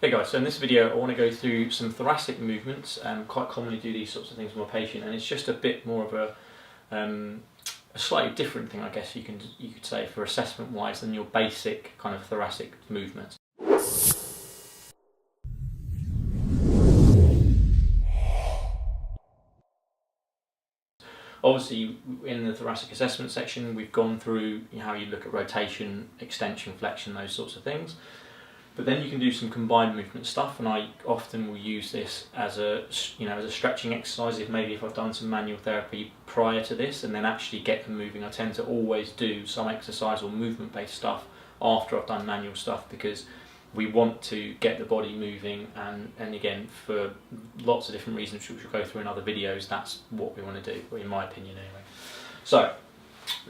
Hey guys, so in this video I want to go through some thoracic movements. Quite commonly do these sorts of things with my patient, and it's just a bit more of a slightly different thing, I guess you could say, for assessment wise than your basic kind of thoracic movements. Obviously, in the thoracic assessment section, we've gone through how you look at rotation, extension, flexion, those sorts of things. But then you can do some combined movement stuff, and I often will use this as a stretching exercise. If I've done some manual therapy prior to this, and then actually get them moving. I tend to always do some exercise or movement-based stuff after I've done manual stuff, because we want to get the body moving, and again, for lots of different reasons which we'll go through in other videos, that's what we want to do, in my opinion anyway. So,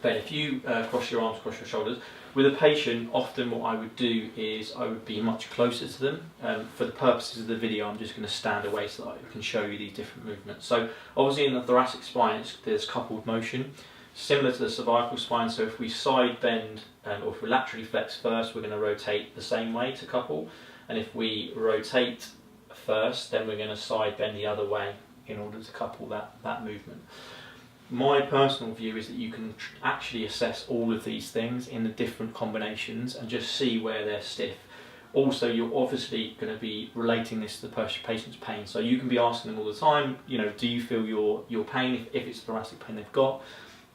Ben, if you cross your arms, cross your shoulders. With a patient, often what I would do is I would be much closer to them. For the purposes of the video, I'm just going to stand away so that I can show you these different movements. So obviously in the thoracic spine, there's coupled motion, similar to the cervical spine. So if we side bend, or if we laterally flex first, we're going to rotate the same way to couple. And if we rotate first, then we're going to side bend the other way in order to couple that movement. My personal view is that you can actually assess all of these things in the different combinations and just see where they're stiff. Also, you're obviously going to be relating this to the patient's pain, so you can be asking them all the time, do you feel your pain, if it's thoracic pain they've got,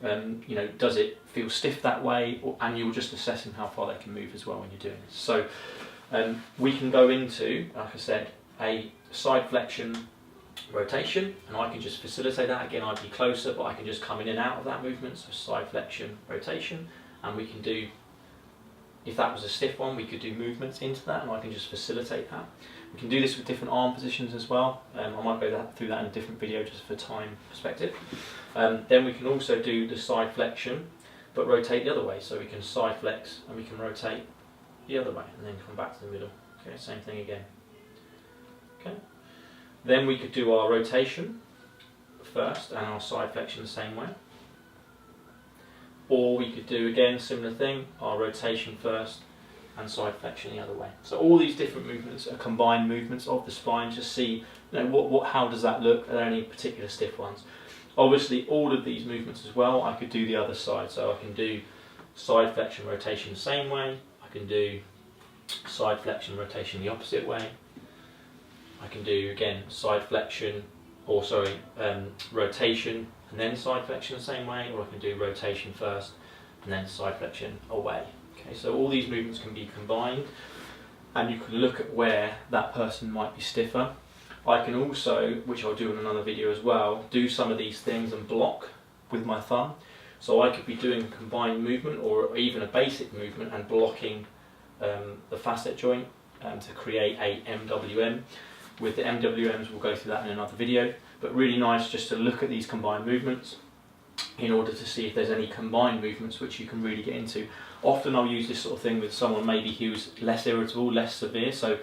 does it feel stiff that way, and you're just assessing how far they can move as well when you're doing this. So we can go into, like I said, a side flexion rotation, and I can just facilitate that. Again, I'd be closer, but I can just come in and out of that movement. So side flexion, rotation, and we can do, if that was a stiff one, we could do movements into that, and I can just facilitate that. We can do this with different arm positions as well. I might go through that in a different video just for time perspective. Then we can also do the side flexion, but rotate the other way. So we can side flex and we can rotate the other way, and then come back to the middle. Okay, same thing again. Okay. Then we could do our rotation first and our side flexion the same way. Or we could do, again, similar thing, our rotation first and side flexion the other way. So all these different movements are combined movements of the spine. Just see, how does that look? Are there any particular stiff ones? Obviously, all of these movements as well, I could do the other side. So I can do side flexion rotation the same way. I can do side flexion rotation the opposite way. I can do, again, side flexion, rotation and then side flexion the same way, or I can do rotation first and then side flexion away. Okay, so all these movements can be combined, and you can look at where that person might be stiffer. I can also, which I'll do in another video as well, do some of these things and block with my thumb. So I could be doing a combined movement or even a basic movement and blocking the facet joint to create a MWM. With the MWMs, we'll go through that in another video, but really nice just to look at these combined movements in order to see if there's any combined movements which you can really get into. Often I'll use this sort of thing with someone maybe who's less irritable, less severe, so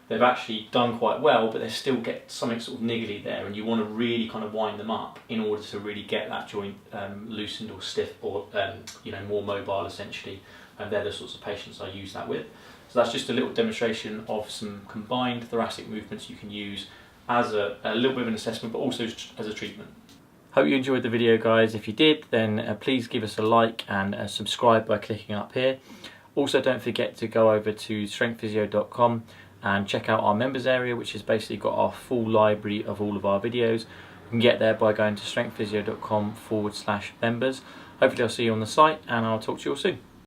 they've actually done quite well, but they still get something sort of niggly there, and you want to really kind of wind them up in order to really get that joint loosened or stiff, or more mobile essentially. And they're the sorts of patients I use that with. So that's just a little demonstration of some combined thoracic movements you can use as a little bit of an assessment, but also as a treatment. Hope you enjoyed the video, guys. If you did, then please give us a like and subscribe by clicking up here. Also, don't forget to go over to strengthphysio.com and check out our members area, which has basically got our full library of all of our videos. You can get there by going to strengthphysio.com/members. Hopefully I'll see you on the site, and I'll talk to you all soon.